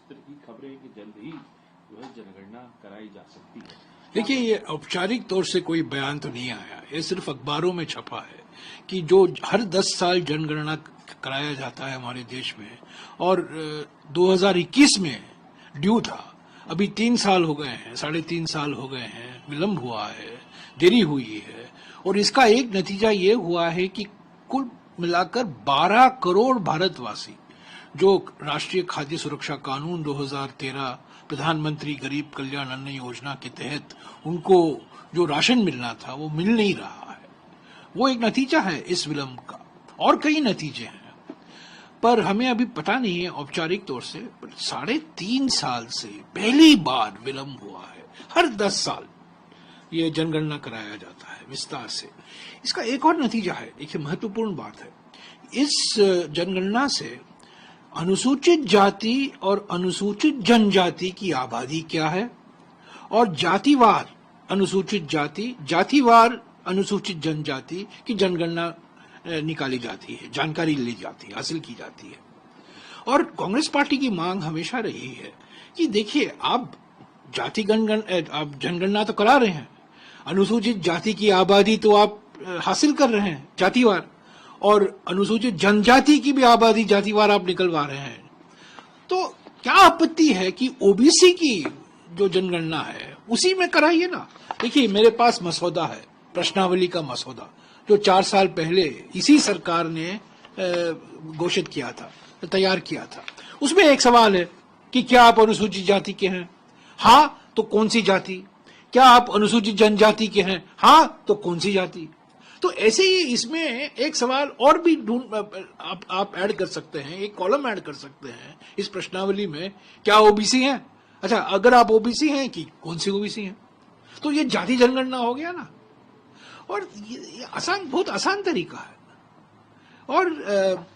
तरह की खबरें कि जल्द ही जो है जनगणना कराई जा सकती है। देखिए, ये औपचारिक तौर से कोई बयान तो नहीं आया, ये सिर्फ अखबारों में छपा है कि जो हर 10 साल जनगणना कराया जाता है हमारे देश में, और 2021 में ड्यू था, अभी 3 साल हो गए हैं, 3.5 साल हो गए हैं, विलंब हुआ है, देरी हुई है, और इसका एक नतीजा ये हुआ है कि कुल मिलाकर 12 करोड़ भारतवासी जो राष्ट्रीय खाद्य सुरक्षा कानून 2013 प्रधानमंत्री गरीब कल्याण अन्न योजना के तहत उनको जो राशन मिलना था वो मिल नहीं रहा है। वो एक नतीजा है इस विलंब का, और कई नतीजे हैं, पर हमें अभी पता नहीं है औपचारिक तौर से। 3.5 साल से पहली बार विलंब हुआ है। हर 10 साल ये जनगणना कराया जाता है विस्तार से। इसका एक और नतीजा है, देखिए महत्वपूर्ण बात है, इस जनगणना से अनुसूचित जाति और अनुसूचित जनजाति की आबादी क्या है, और जातिवार अनुसूचित जाति, जातिवार अनुसूचित जनजाति की जनगणना निकाली जाती है, जानकारी ली जाती है, हासिल की जाती है। और कांग्रेस पार्टी की मांग हमेशा रही है कि देखिए, आप आप जनगणना तो करा रहे हैं, अनुसूचित जाति की आबादी तो आप हासिल कर रहे हैं जातिवार, और अनुसूचित जनजाति की भी आबादी जातिवार आप निकलवा रहे हैं, तो क्या आपत्ति है कि ओबीसी की जो जनगणना है उसी में कराइए ना। देखिए, मेरे पास मसौदा है, प्रश्नावली का मसौदा, जो 4 साल पहले इसी सरकार ने घोषित किया था, तैयार किया था। उसमें एक सवाल है कि क्या आप अनुसूचित जाति के हैं? हाँ, तो कौन सी जाति? क्या आप अनुसूचित जनजाति के हैं? हाँ, तो कौन सी जाति? तो ऐसे ही इसमें एक सवाल और भी आप ऐड कर सकते हैं, एक कॉलम ऐड कर सकते हैं इस प्रश्नावली में, क्या ओबीसी हैं? अच्छा, अगर आप ओबीसी हैं कि कौन सी ओबीसी हैं, तो ये जाति जनगणना हो गया ना। और ये बहुत आसान तरीका है। और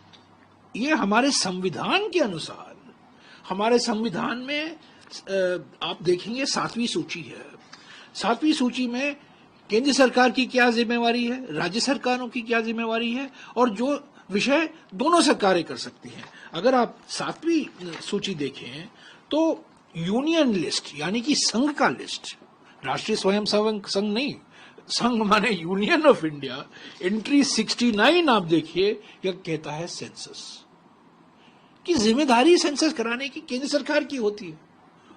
ये हमारे संविधान के अनुसार, हमारे संविधान में आप देखेंगे 7वीं सूची है। 7वीं सूची में केंद्र सरकार की क्या जिम्मेवारी है, राज्य सरकारों की क्या जिम्मेवारी है, और जो विषय दोनों सरकारें कर सकती हैं। अगर आप 7वीं सूची देखें तो यूनियन लिस्ट, यानी कि संघ का लिस्ट, राष्ट्रीय स्वयंसेवक संघ नहीं, संघ माने यूनियन ऑफ इंडिया, एंट्री 69 आप देखिए, यह कहता है सेंसस की जिम्मेदारी सेंसस कराने की केंद्र सरकार की होती है।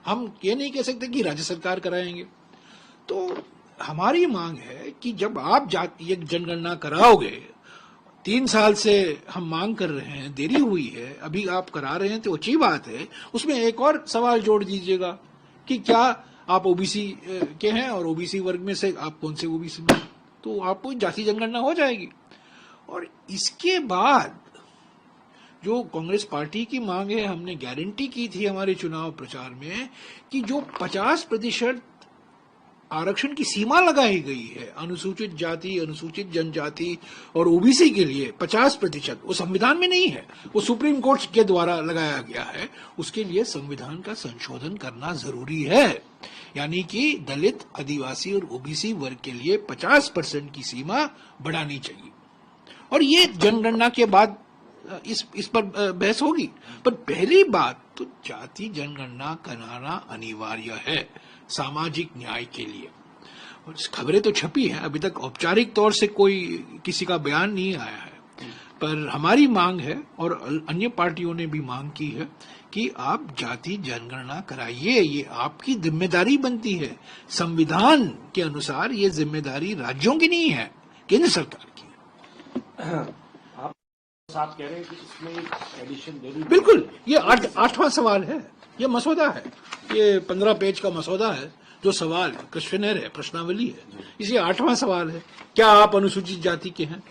हम ये नहीं कह सकते कि राज्य सरकार कराएंगे। तो हमारी मांग है कि जब आप ये जनगणना कराओगे, 3 साल से हम मांग कर रहे हैं, देरी हुई है, अभी आप करा रहे हैं तो अच्छी बात है, उसमें एक और सवाल जोड़ दीजिएगा कि क्या आप ओबीसी के हैं, और ओबीसी वर्ग में से आप कौन से ओबीसी में, तो आपको जाति जनगणना हो जाएगी। और इसके बाद जो कांग्रेस पार्टी की मांग है, हमने गारंटी की थी हमारे चुनाव प्रचार में कि जो 50% आरक्षण की सीमा लगाई गई है अनुसूचित जाति, अनुसूचित जनजाति और ओबीसी के लिए 50%, वो संविधान में नहीं है, वो सुप्रीम कोर्ट के द्वारा लगाया गया है। उसके लिए संविधान का संशोधन करना जरूरी है, यानी कि दलित, आदिवासी और ओबीसी वर्ग के लिए 50% की सीमा बढ़ानी चाहिए। और ये जनगणना के बाद इस पर बहस होगी, पर पहली बात तो जाति जनगणना कराना अनिवार्य है सामाजिक न्याय के लिए। और खबरें तो छपी हैं, अभी तक औपचारिक तौर से कोई किसी का बयान नहीं आया है, पर हमारी मांग है और अन्य पार्टियों ने भी मांग की है कि आप जाति जनगणना कराइए, ये आपकी जिम्मेदारी बनती है। संविधान के अनुसार ये जिम्मेदारी राज्यों की नहीं है, केंद्र सरकार की है। आप कह रहे हैं कि इसमें एडिशन जरूर, बिल्कुल, ये 8वां सवाल है, ये मसौदा है, ये 15 पेज का मसौदा है। जो सवाल क्वेश्चनर है, प्रश्नावली है, इसी 8वां सवाल है, क्या आप अनुसूचित जाति के हैं?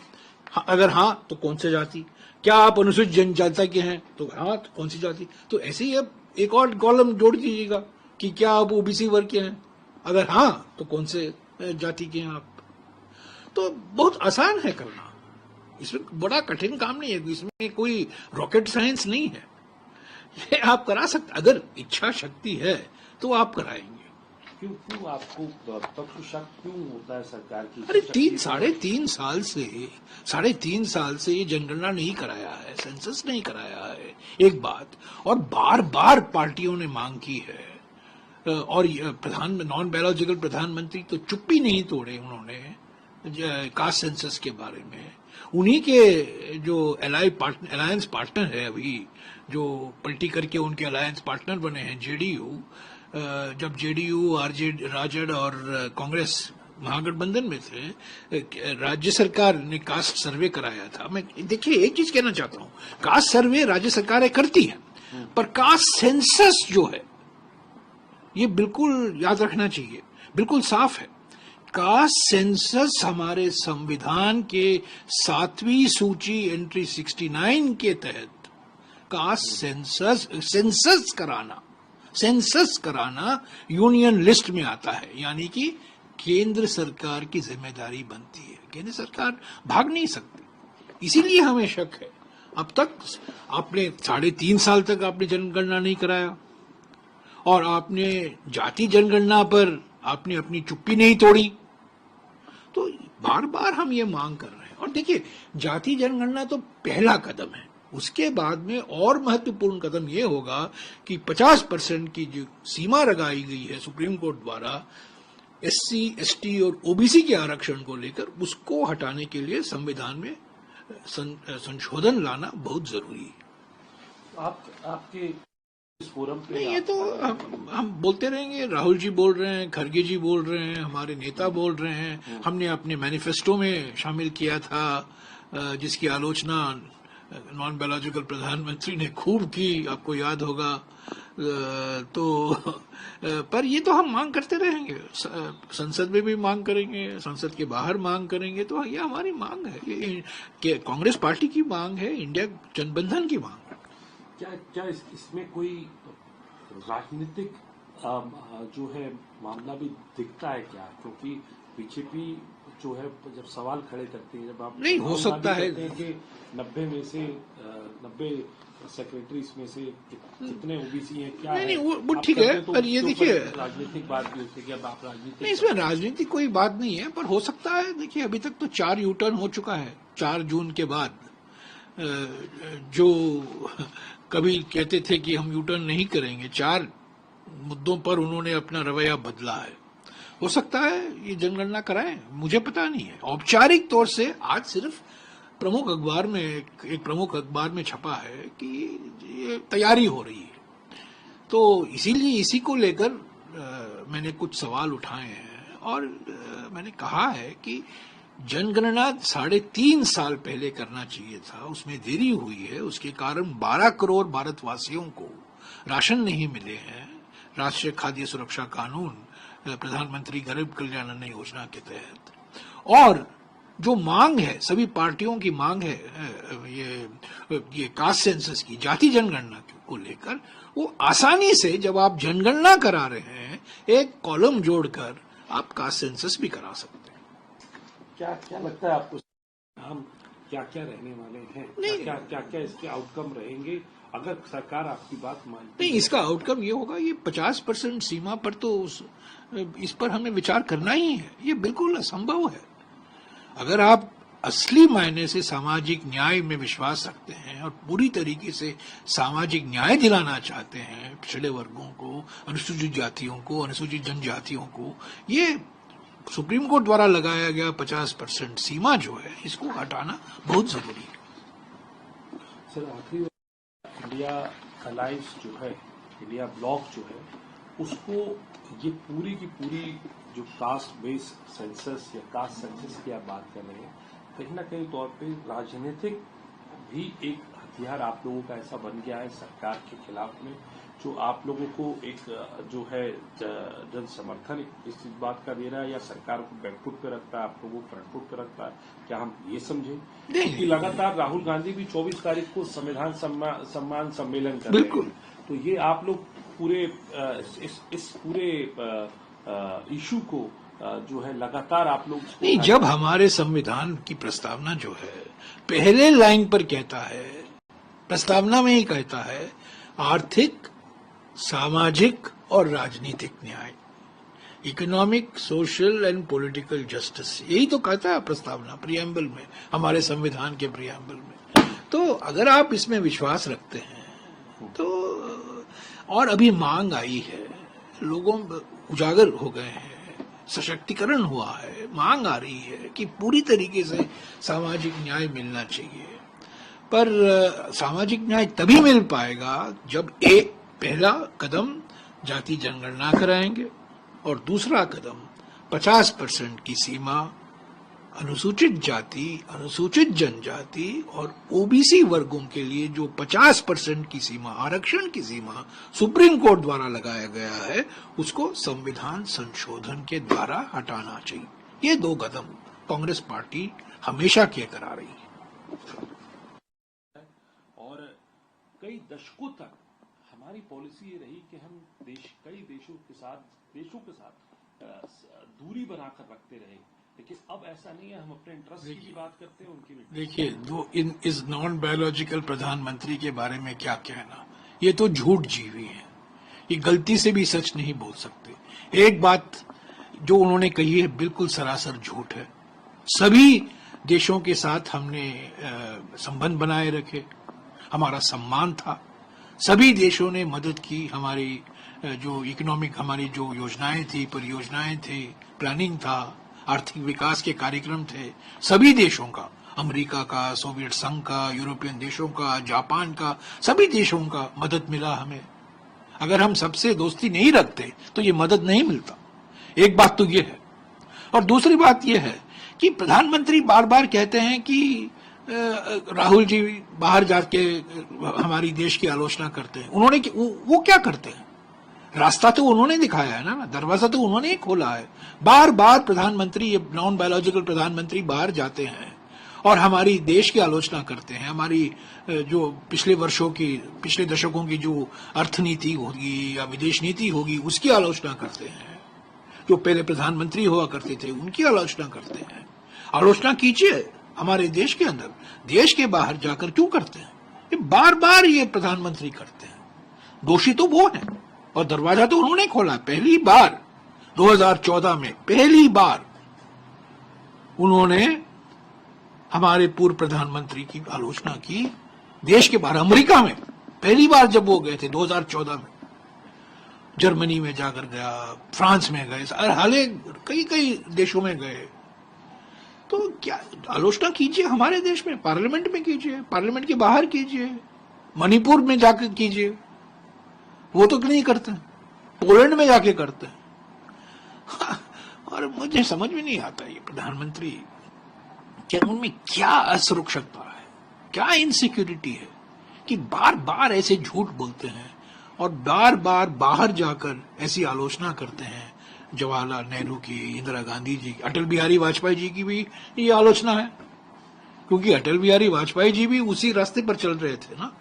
अगर हाँ, तो कौन से जाति? क्या आप अनुसूचित जनजाति के हैं? तो हाँ, तो कौन सी जाति? तो ऐसे ही अब एक और कॉलम जोड़ दीजिएगा कि क्या आप ओबीसी वर्ग के हैं? अगर हाँ, तो कौन से जाति के हैं आप? तो बहुत आसान है करना, इसमें बड़ा कठिन काम नहीं है, इसमें कोई रॉकेट साइंस नहीं है, ये आप करा सकते, अगर इच्छा शक्ति है तो आप कराएंगे। क्यों आपको पक्ष शक क्यों होता है सरकार की? अरे साढ़े तीन साल से ये जनगणना नहीं कराया है, सेंसस नहीं कराया है, एक बात। और बार बार पार्टियों ने मांग की है, और नॉन बायोलॉजिकल प्रधानमंत्री तो चुप्पी नहीं तोड़े उन्होंने कास्ट सेंसस के बारे में। उन्हीं के जो अलायंस पार्टनर है अभी, जो पलटी करके उनके अलायंस पार्टनर बने हैं जेडीयू, जब जेडीयू राजद और कांग्रेस महागठबंधन में थे, राज्य सरकार ने कास्ट सर्वे कराया था। मैं देखिए एक चीज कहना चाहता हूं, कास्ट सर्वे राज्य सरकारें करती हैं, पर कास्ट सेंसस जो है ये बिल्कुल याद रखना चाहिए, बिल्कुल साफ है। कास्ट सेंसस हमारे संविधान के 7वीं सूची एंट्री 69 के तहत कास्ट सेंसस कराना यूनियन लिस्ट में आता है, यानी कि केंद्र सरकार की जिम्मेदारी बनती है, केंद्र सरकार भाग नहीं सकती। इसीलिए हमें शक है, अब तक आपने 3.5 साल तक आपने जनगणना नहीं कराया, और आपने जाति जनगणना पर आपने अपनी चुप्पी नहीं तोड़ी। तो बार बार हम ये मांग कर रहे हैं। और देखिए, जाति जनगणना तो पहला कदम है, उसके बाद में और महत्वपूर्ण कदम ये होगा कि 50% की जो सीमा लगाई गई है सुप्रीम कोर्ट द्वारा SC, ST और OBC के आरक्षण को लेकर, उसको हटाने के लिए संविधान में संशोधन लाना बहुत जरूरी है। आपके इस फोरम पे नहीं, ये तो हम बोलते रहेंगे, राहुल जी बोल रहे हैं, खड़गे जी बोल रहे हैं, हमारे नेता बोल रहे हैं, हमने अपने मैनिफेस्टो में शामिल किया था, जिसकी आलोचना नॉन बायोलॉजिकल प्रधानमंत्री ने खूब की, आपको याद होगा। तो पर ये तो हम मांग करते रहेंगे, संसद में भी मांग करेंगे, संसद के बाहर मांग करेंगे। तो ये हमारी मांग है, ये कांग्रेस पार्टी की मांग है, इंडिया गठबंधन की मांग है। क्या इसमें कोई राजनीतिक जो है मामला भी दिखता है क्या? क्योंकि बीजेपी जो है जब सवाल खड़े करती है, जब आप नहीं हो सकता है कि 90 में से 90 सेक्रेटरीज में से कितने ओबीसी हैं, क्या नहीं वो ठीक है, पर ये देखिए राजनीतिक बात भी होती है कि अब आप राजनीतिक नहीं, इसमें राजनीतिक कोई बात नहीं है, पर हो सकता है। देखिए अभी तक तो 4 यूटर्न हो चुका है 4 जून के बाद। जो कभी कहते थे कि हम यूटर्न नहीं करेंगे, 4 मुद्दों पर उन्होंने अपना रवैया बदला है। हो सकता है ये जनगणना कराएं, मुझे पता नहीं है। औपचारिक तौर से आज सिर्फ प्रमुख अखबार में एक प्रमुख अखबार में छपा है कि ये तैयारी हो रही है, तो इसीलिए इसी को लेकर मैंने कुछ सवाल उठाए हैं, और मैंने कहा है कि जनगणना 3.5 साल पहले करना चाहिए था, उसमें देरी हुई है, उसके कारण 12 करोड़ भारतवासियों को राशन नहीं मिले हैं। राष्ट्रीय खाद्य सुरक्षा कानून, प्रधानमंत्री गरीब कल्याण अन्न योजना के तहत, और जो मांग है, सभी पार्टियों की मांग है ये कास्ट सेंसस की, जाति जनगणना को लेकर, वो आसानी से जब आप जनगणना करा रहे हैं, एक कॉलम जोड़कर आप कास्ट सेंसस भी करा सकते हैं। क्या लगता है आपको, हम क्या रहने वाले हैं? क्या इसके आउटकम रहेंगे अगर सरकार आपकी बात मानती नहीं? इसका आउटकम ये होगा, ये 50% सीमा पर तो इस पर हमें विचार करना ही है। ये बिल्कुल असंभव है। अगर आप असली मायने से सामाजिक न्याय में विश्वास रखते हैं और पूरी तरीके से सामाजिक न्याय दिलाना चाहते हैं पिछड़े वर्गों को, अनुसूचित जातियों को, अनुसूचित जनजातियों को, ये सुप्रीम कोर्ट द्वारा लगाया गया 50% सीमा जो है, इसको हटाना बहुत जरूरी है। सर, आखिरी इंडिया अलायंस जो है, इंडिया ब्लॉक जो है, उसको ये पूरी की पूरी जो कास्ट बेस्ड सेंसस या कास्ट सेंसस की आप बात कर रहे हैं, कहीं ना कहीं तौर पे राजनीतिक भी एक हथियार आप लोगों का ऐसा बन गया है सरकार के खिलाफ में, जो आप लोगों को एक जो है जन समर्थन इस बात का दे रहा है, या सरकार को बैकफुट पे रखता है, आप लोगों को फ्रंटफुट पे रखता है? क्या हम ये समझे कि लगातार राहुल गांधी भी 24 तारीख को संविधान सम्मान सम्मेलन कर रहे हैं, तो ये आप लोग पूरे इस पूरे इशू को जो है लगातार आप लोग नहीं, जब हमारे संविधान की प्रस्तावना जो है पहले लाइन पर कहता है, प्रस्तावना में ही कहता है, आर्थिक, सामाजिक और राजनीतिक न्याय, economic, social and political justice, यही तो कहता है प्रस्तावना प्रियम्बल में, हमारे संविधान के प्रियम्बल में। तो अगर आप इसमें विश्वास रखते हैं तो, और अभी मांग आई है, लोगों उजागर हो गए हैं, सशक्तिकरण हुआ है, मांग आ रही है कि पूरी तरीके से सामाजिक न्याय मिलना चाहिए। पर सामाजिक न्याय तभी मिल पाएगा जब एक पहला कदम जाति जनगणना कराएंगे और दूसरा कदम 50% की सीमा अनुसूचित जाति, अनुसूचित जनजाति और ओबीसी वर्गों के लिए जो 50% की सीमा, आरक्षण की सीमा सुप्रीम कोर्ट द्वारा लगाया गया है, उसको संविधान संशोधन के द्वारा हटाना चाहिए। ये दो कदम कांग्रेस पार्टी हमेशा किए करा रही है। और कई दशकों तक हमारी पॉलिसी ये रही कि हम कई देशों के साथ दूरी बनाकर रखते रहे, लेकिन अब ऐसा नहीं है। हम अपने इंटरेस्ट की भी बात करते हैं, उनकी भी। देखिए, इस नॉन बायोलॉजिकल प्रधानमंत्री के बारे में क्या कहना, ये तो झूठ जीवी है, ये गलती से भी सच नहीं बोल सकते। एक बात जो उन्होंने कही है बिल्कुल सरासर झूठ है। सभी देशों के साथ हमने संबंध बनाए रखे, हमारा सम्मान था, सभी देशों ने मदद की, हमारी जो इकोनॉमिक, हमारी जो योजनाएं थी, परियोजनाएं थी, प्लानिंग था, आर्थिक विकास के कार्यक्रम थे, सभी देशों का, अमेरिका का, सोवियत संघ का, यूरोपियन देशों का, जापान का, सभी देशों का मदद मिला हमें। अगर हम सबसे दोस्ती नहीं रखते तो ये मदद नहीं मिलता। एक बात तो ये है। और दूसरी बात ये है कि प्रधानमंत्री बार बार कहते हैं कि राहुल जी बाहर जाके हमारी देश की आलोचना करते हैं। उन्होंने वो क्या करते हैं? रास्ता तो उन्होंने दिखाया है ना, दरवाजा तो उन्होंने ही खोला है। बार बार प्रधानमंत्री, नॉन बायोलॉजिकल प्रधानमंत्री बाहर जाते हैं और हमारी देश की आलोचना करते हैं, हमारी जो पिछले दशकों की जो अर्थनीति होगी या विदेश नीति होगी उसकी आलोचना करते हैं। जो पहले प्रधानमंत्री हुआ करते थे उनकी आलोचना करते हैं। आलोचना कीजिए हमारे देश के अंदर, देश के बाहर जाकर क्यों करते हैं? ये बार बार ये प्रधानमंत्री करते हैं। दोषी तो वो है और दरवाजा तो उन्होंने खोला। पहली बार 2014 में पहली बार उन्होंने हमारे पूर्व प्रधानमंत्री की आलोचना की देश के बाहर। अमेरिका में पहली बार जब वो गए थे 2014 में, जर्मनी में जाकर गया, फ्रांस में गए, हाले कई देशों में गए। तो क्या आलोचना कीजिए हमारे देश में, पार्लियामेंट में कीजिए, पार्लियामेंट के बाहर कीजिए, मणिपुर में जाकर कीजिए। वो तो नहीं करते, पोलैंड में जाके करते हैं। और मुझे समझ में नहीं आता ये प्रधानमंत्री, क्या उनमें क्या असुरक्षितता है, क्या इनसिक्योरिटी है कि बार बार ऐसे झूठ बोलते हैं और बार बार बाहर जाकर ऐसी आलोचना करते हैं। जवाहरलाल नेहरू की, इंदिरा गांधी जी, अटल बिहारी वाजपेयी जी की भी ये आलोचना है, क्योंकि अटल बिहारी वाजपेयी जी भी उसी रास्ते पर चल रहे थे ना।